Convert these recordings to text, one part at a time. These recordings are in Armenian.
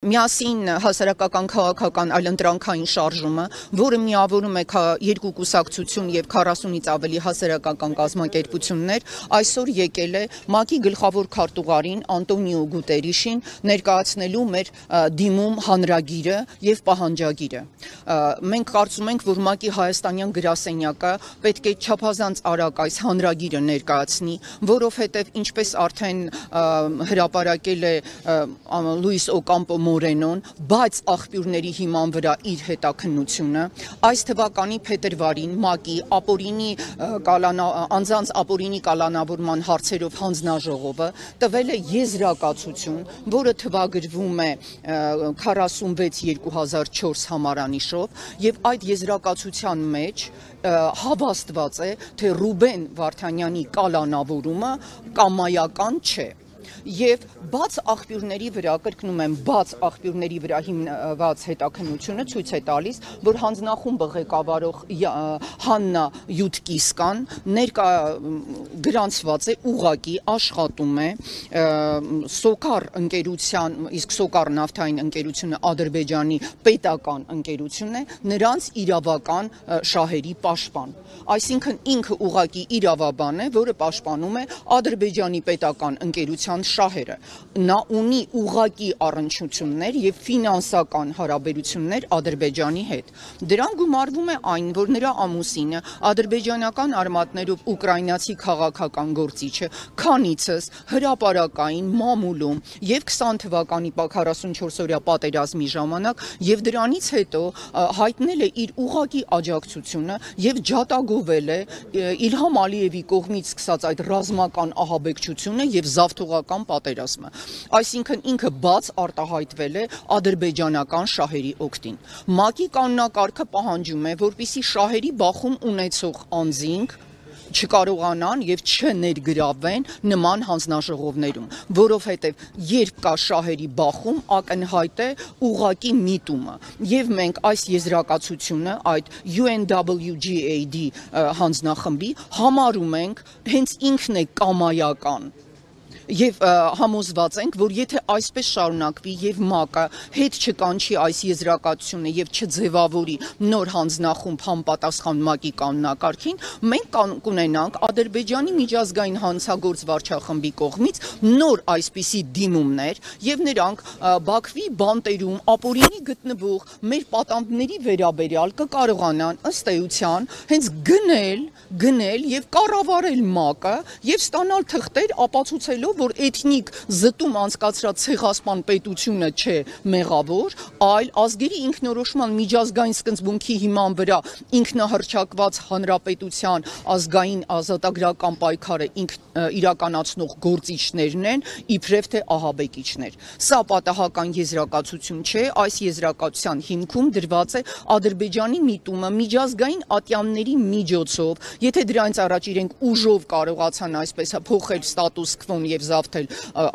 միասին հասարակական քաղաքական այլընտրանքային շարժումը, որը միավորում է երկու կուսակցություն եւ 40-ից ավելի հասարակական կազմակերպություններ, այսօր եկել է ՄԱԿ-ի գլխավոր քարտուղարին Անտոնիո Գուտերիշին ներկայացնելու մեր դիմում հանրագիրը եւ պահանջագիրը։ Մենք կարծում ենք, որ ՄԱԿ-ի հայաստանյան գրասենյակը պետք է չափազանց արագ այս հանրագիրը ներկայացնի, որովհետեւ ինչպես արդեն հրապարակել է Լուիս Օկամպո Մորենոն, բայց աղբյուրների հիման վրա իր հետաքննությունը, այս թվականի փետրվարին ՄԱԿ-ի անձանց ապօրինի կալանավորման հարցերով հանձնաժողովը տվել է եզրակացություն, որը թվագրվում է 46/2004 համարանիշով, եւ այդ եզրակացության մեջ հավաստված է, թե Ռուբեն Վարդանյանի կալանավորումը կամայական չէ։ Եվ բաց աղբյուրների վրա, կրկնում եմ, բաց աղբյուրների վրա հիմնված հետաքննությունը ցույց է տալիս, որ հանձնախումբը ղեկավարող Հաննա Յուտկիսկան գրանցված է ուղղակի աշխատում է Սոկար ընկերության, իսկ Սոկար նավթային ընկերությունը Ադրբեջանի պետական ընկերությունն է, նրանց իրավական շահերի պաշտպան։ Այսինքն ինքը ուղղակի իրավաբան է, որը պաշտպանում է Ադրբեջանի պետական ընկերության շահերը։ Նա ունի ուղղակի առնչություններ եւ ֆինանսական հարաբերություններ Ադրբեջանի հետ։ Դրան գումարվում է այն, որ նրա ամուսինը ադրբեջանական արմատներով ուկրաինացի քաղաքական գործիչը քանիցս հրապարակային մամուլում եւ 20 թվականի 44-օրյա պատերազմի ժամանակ եւ դրանից հետո հայտնել է իր ուղղակի աջակցությունը եւ ջատագովել է Իլհամ Ալիևի կողմից սկսած այդ ռազմական ահաբեկչությունը եւ զավթողական պատերազմը։ Այսինքն ինքը բաց արտահայտվել է ադրբեջանական շահերի օգտին։ ՄԱԿ-ի կանոնակարգը պահանջում է, որպեսզի շահերի բախում ունեցող անձինք չկարողանան եւ չներգրավվեն նման հանձնաժողովներում, որովհետեւ երբ կա շահերի բախում, ակնհայտ է ուղղակի միտումը, եւ մենք այս եզրակացությունը, այդ UNWGAD հանձնախմբի համարում ենք հենց ինքն է կամայական։ Եվ համոզված ենք, որ եթե այսպես շարունակվի եւ ՄԱԿ-ը հետ չկանչի այս եզրակացությունը եւ չձևավորի նոր հանձնախումբ համապատասխան ՄԱԿ-ի կանոնակարգին, մենք կունենանք Ադրբեջանի միջազգային հանցագործ վարչախմբի կողմից նոր այսպիսի դիմումներ եւ նրանք Բաքվի բանտերում ապօրինի գտնվող մեր պատանդների վերաբերյալ կկարողանան ըստ էության հենց գնել եւ կառավարել ՄԱԿ-ը եւ ստանալ թղթեր ապացուցելով, որ էթնիկ զտում անցկացրած ցեղասպան պետությունը չէ մեղավոր, այլ ազգերի ինքնորոշման միջազգային սկզբունքի հիման վրա ինքնահռչակված հանրապետության ազգային ազատագրական պայքարը իրականացնող գործիչներն են, իբրև թե ահաբեկիչներ։ Սա պատահական եզրակացություն չէ, այս եզրակացության հիմքում դրված է Ադրբեջանի միտումը միջազգային ատյանների միջոցով, եթե դրանից առաջ իրենք ուժով կարողացան այսպես փոխել ստատուս քվոն եւ զավթել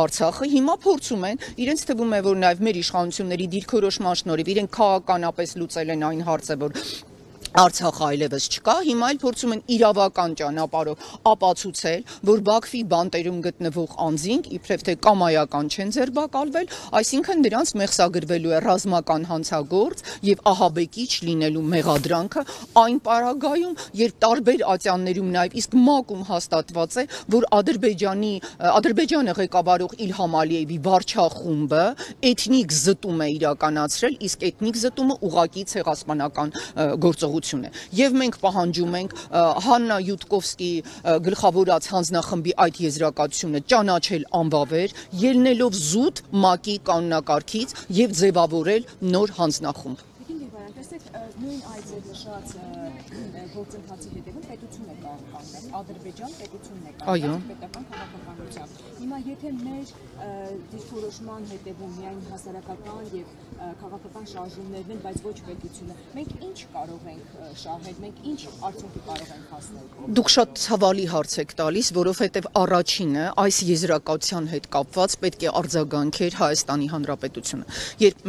Արցախը, հիմա փորձում են, իրենց թվում է, որ նաեւ մեր իշխանությունների դիրքորոշման շնորհիվ իրենք քաղաքականապես լուծել են այն հարցը, որ Արցախը այլևս չկա, հիմա էլ փորձում են իրավական ճանապարհով ապացուցել, որ Բաքվի բանտերում գտնվող անձինք իբրև թե կամայական չեն ձերբակալվել, այսինքն նրանց մեղսագրվելու է ռազմական հանցագործ եւ ահաբեկիչ լինելու մեղադրանքը այն պարագայում, երբ տարբեր ատյաններում նաեւ իսկ ՄԱԿ-ում հաստատված է, որ Ադրբեջանը ղեկավարող Իլհամ Ալիևի վարչախումբը էթնիկ զտում է իրականացրել, իսկ էթնիկ զտումը ուղղակի ցեղասպանական գործողություն է։ Եվ մենք պահանջում ենք Հաննա Յուտկովսկի գլխավորած հանձնախմբի այդ եզրակացությունը ճանաչել անվավեր, ելնելով զուտ ՄԱԿ-ի կանոնակարգից եւ ձևավորել նոր հանձնախումբ։ Նույն այդ նշած գործընթացի հետևում պետություն է կանգնել, Ադրբեջան պետությունն է կանգնել պետական քաղաքականությամբ։ Հիմա եթե մեր դիրքորոշման հետևում միայն հասարակական եւ քաղաքական շարժումներն են, բայց ոչ պետությունը, մենք ինչ կարող ենք շահել, մենք ինչ արդյունքի կարող ենք հասնել։ Դուք շատ ցավալի հարց եք տալիս, որովհետեւ առաջինը այս եզրակացության հետ կապված պետք է արձագանքեր Հայաստանի Հանրապետությունը։ Երբ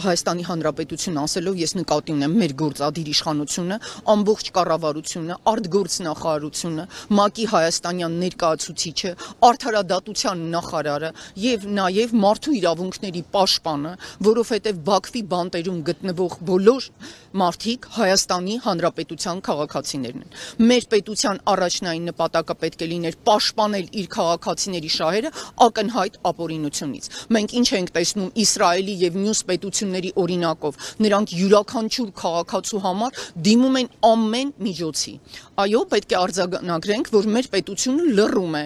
Հայաստանի Հանրապետություն ասելով ես նկատի ունեմ մեր գործադիր իշխանությունը ամբողջ կառավարությունը, արտգործնախարարությունը, ՄԱԿ-ի հայաստանյան ներկայացուցիչը, արդարադատության նախարարը եւ նաեւ մարդու իրավունքների պաշտպանը, որովհետեւ Բաքվի բանտերում գտնվող բոլոր մարդիկ Հայաստանի Հանրապետության քաղաքացիներն են։ Մեր պետության առաջնային նպատակը պետք է լիներ պաշտպանել իր քաղաքացիների շահերը ակնհայտ ապօրինությունից։ Մենք ինչ ենք տեսնում Իսրայելի եւ մյուս պետությունների օրինակով, նրանք յուրաքանչյուր քաղաքացու համար դիմում են ամեն միջոցի։ Այո, պետք է արձանագրենք, որ մեր պետությունը լռում է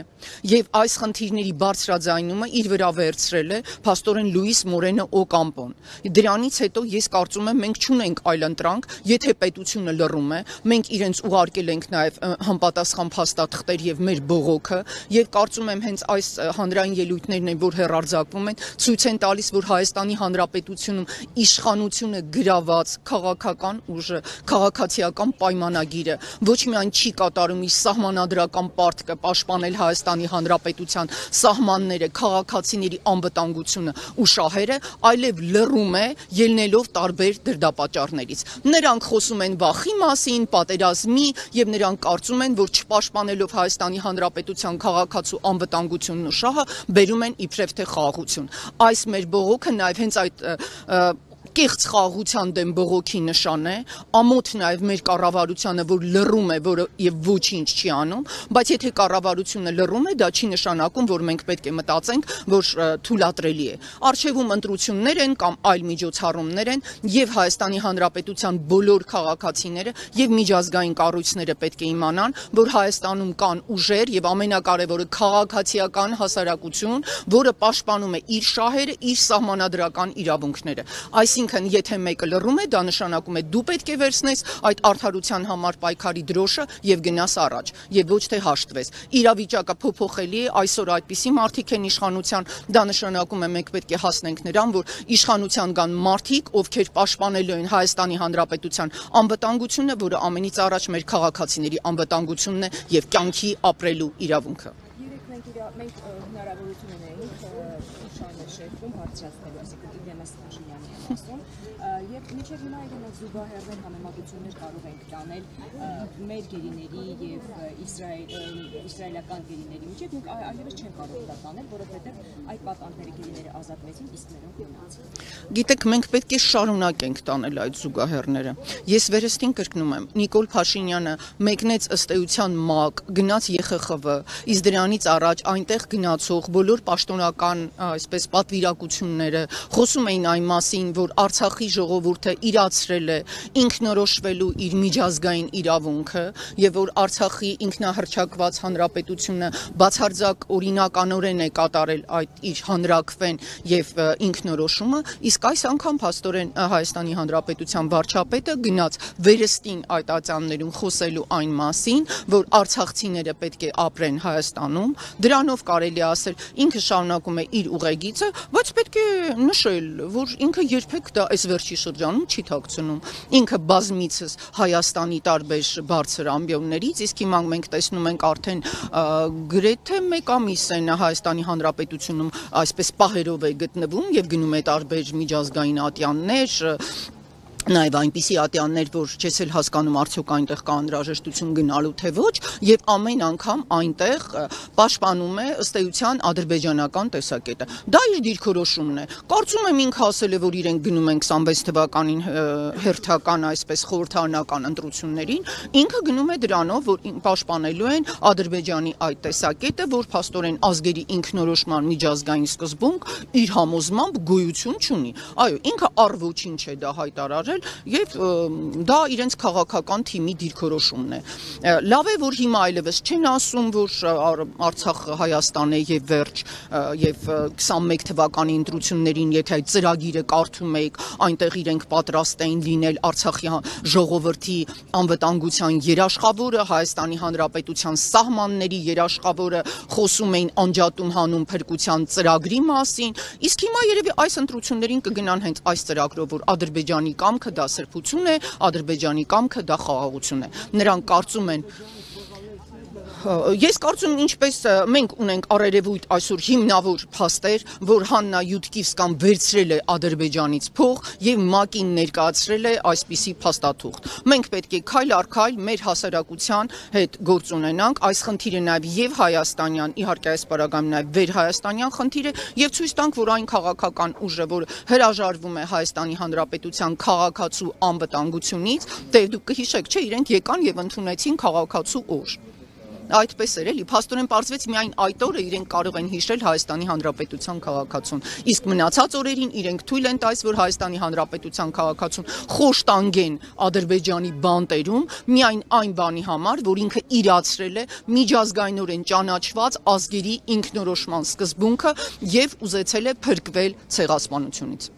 եւ այս խնդիրների բարձրաձայնումը իր վրա վերցրել է փաստորեն Լուիս Մորենո Օկամպոն։ Դրանից հետո ես կարծում եմ մենք չունենք այլ ընտրանք, եթե պետությունը լռում է, մենք իրենց ուղարկել ենք նաեւ համապատասխան փաստաթղթեր եւ մեր բողոքը եւ կարծում եմ հենց այս հանրային ելույթներն են, որ հեռարձակվում են, ցույց են տալիս, որ Հայաստանի Հանրապետությունում իշխանությունը գրաված քաղաքական ուժը, քաղաքացիական պայմանագիրը ոչ միայն չի կատարում իր սահմանադրական պարտքը պաշտպանել Հայաստանի Հանրապետության սահմանները, քաղաքացիների անվտանգությունը ու շահերը, այլև լռում է ելնելով տարբեր դրդապատճառներից։ Նրանք խոսում են վախի մասին, պատերազմի եւ նրանք կարծում են, որ չպաշտպանելով Հայաստանի Հանրապետության քաղաքացու անվտանգությունն ու շահը բերում են իբրև թե խաղաղություն։ Այս մեր բողոքը նաեւ հենց այդ կեղծ խաղաղության դեմ բողոքի նշան է, ամոթ նաև մեր կառավարությանը, որ լռում է, որը եւ ոչինչ չի անում, բայց եթե կառավարությունը լռում է, դա չի նշանակում, որ մենք պետք է մտածենք, որ թույլատրելի է։ Արժևում ընտրություններ են կամ այլ միջոցառումներ են, եւ Հայաստանի Հանրապետության բոլոր քաղաքացիները եւ միջազգային կառույցները պետք է իմանան, որ Հայաստանում կան ուժեր եւ ամենակարևորը քաղաքացիական հասարակություն, որը պաշտպանում է իր շահերը, իր սահմանադրական իրավունքները։ Այսինքն, եթե մեկը լռում է, դա նշանակում է դու պետք է վերցնես այդ արդարության համար պայքարի դրոշը եւ գնաս առաջ, եւ ոչ թե հաշտվես։ Իրավիճակը փոփոխելի է, այսօր այդպիսի մարդիկ են իշխանության, դա նշանակում է մենք պետք է հասնենք նրան, որ իշխանության կան մարդիկ, ովքեր պաշտպանելու են Հայաստանի Հանրապետության անվտանգությունը, որը ամենից առաջ մեր քաղաքացիների անվտանգությունն է եւ կյանքի ապրելու իրավունքը։ Մենք հնարավորություն ունենք իշանը շեֆում բարձրացնելու, այսինքն Իդեմես Փաշինյանի եմ ասում, եւ մինչեւ հիմա իրենք զուգահեռներ համեմատություններ կարող ենք տանել մեր գերիների եւ իսրայելական գերիների միջեւ, մենք այլևս չենք կարող դա տանել, որովհետեւ այդ պատանդների գերիները ազատվեցին, իսկ նրանք գնացին։ Գիտեք, մենք պետք է շարունակենք տանել այդ զուգահեռները։ Ես վերստին կրկնում եմ, Նիկոլ Փաշինյանը մեկնեց ըստ էության ՄԱԿ, գնաց ԵԽԽՎ, իսկ դրանից առաջ այնտեղ գնացող բոլոր պաշտոնական, այսպես պատվիրակությունները խոսում էին այն մասին, որ Արցախի ժողովուրդը իրացրել է ինքնորոշվելու իր միջազգային իրավունքը եւ որ Արցախի ինքնահռչակված հանրապետությունը բացարձակ օրինականորեն է կատարել այդ իր հանրաքվեն եւ ինքնորոշումը, իսկ այս անգամ փաստորեն Հայաստանի Հանրապետության վարչապետը գնաց վերստին այդ ատյաններում խոսելու այն մասին, որ արցախցիները պետք է ապրեն Հայաստանում, դրանով կարելի է ասել ինքը շարունակում է իր ուղեգիծը, բայց պետք է նշել, որ ինքը երբեք դա այս վերջի շրջանում չի թաքցնում։ Ինքը բազմիցս Հայաստանի տարբեր բարձր ամբիոններից, իսկ հիմա մենք տեսնում ենք արդեն գրեթե մեկ ամիս է Հայաստանի Հանրապետությունում այսպես պահերով է գտնվում եւ գնում է տարբեր միջազգային ատյաններ, նաև այնպիսի ատյաններ, որ չես էլ հասկանում արդյոք այնտեղ կա անհրաժեշտություն գնալու թե ոչ, եւ ամեն անգամ այնտեղ պաշտպանում է ըստ էության ադրբեջանական տեսակետը։ Դա իր դիրքորոշումն է։ Կարծում եմ ինքը ասել է, որ իրենք գնում են 26 թվականին հերթական այսպես խորհրդարանական ընտրություններին, ինքը գնում է դրանով, որ պաշտպանելու են Ադրբեջանի այդ տեսակետը, որ փաստորեն ազգերի ինքնորոշման միջազգային սկզբունք իր համոզմամբ գոյություն չունի։ Այո, ինքը առ ոչինչ է դա հայտարարել եւ դա իրենց քաղաքական թիմի դիրքորոշումն է։ Լավ է, որ հիմա այլևս չեն ասում, որ Արցախը Հայաստան է եւ վերջ, եւ 21 թվականի ընտրություններին, եթե այդ ծրագիրը կարդում եք, այնտեղ իրենք պատրաստ էին լինել Արցախի ժողովրդի անվտանգության երաշխավորը, Հայաստանի Հանրապետության սահմանների երաշխավորը, խոսում էին անջատում հանուն փրկության ծրագրի մասին, իսկ հիմա երևի այս ընտրություններին կգնան հենց այս ծրագրով, որ Ադրբեջանի կամքը դա սրբություն է, Ադրբեջանի կամքը դա խաղաղություն է։ Նրանք կարծում են Ես կարծում եմ ինչպես մենք ունենք առերևույթ այսօր հիմնավոր փաստեր, որ Հաննա Յուդկիվսկան վերցրել է Ադրբեջանից փող եւ ՄԱԿ-ին ներկայացրել է այսպիսի փաստաթուղթ։ Մենք պետք է քայլ առ քայլ մեր հասարակության հետ գործ ունենանք, այս խնդիրը նաեւ եւ հայաստանյան, իհարկե այս պարագայում նաեւ վերհայաստանյան խնդիր է եւ ցույց տանք, որ այն քաղաքական ուժը, որ հրաժարվում է Հայաստանի Հանրապետության քաղաքացու անվտանգությունից, դե դուք կհիշեք, չէ, իրենք եկան եւ ընդունեցին քաղաքացու օր։ Այդպես էր էլի, փաստորեն պարզվեց միայն այդ օրը իրենք կարող են հիշել Հայաստանի Հանրապետության քաղաքացուն, իսկ մնացած օրերին իրենք թույլ են տալիս, որ Հայաստանի Հանրապետության քաղաքացուն խոշտանգեն Ադրբեջանի բանտերում միայն այն բանի համար, որ ինքը իրացրել է միջազգայինորեն ճանաչված ազգերի ինքնորոշման սկզբունքը եւ ուզեցել է փրկվել ցեղասպանությունից։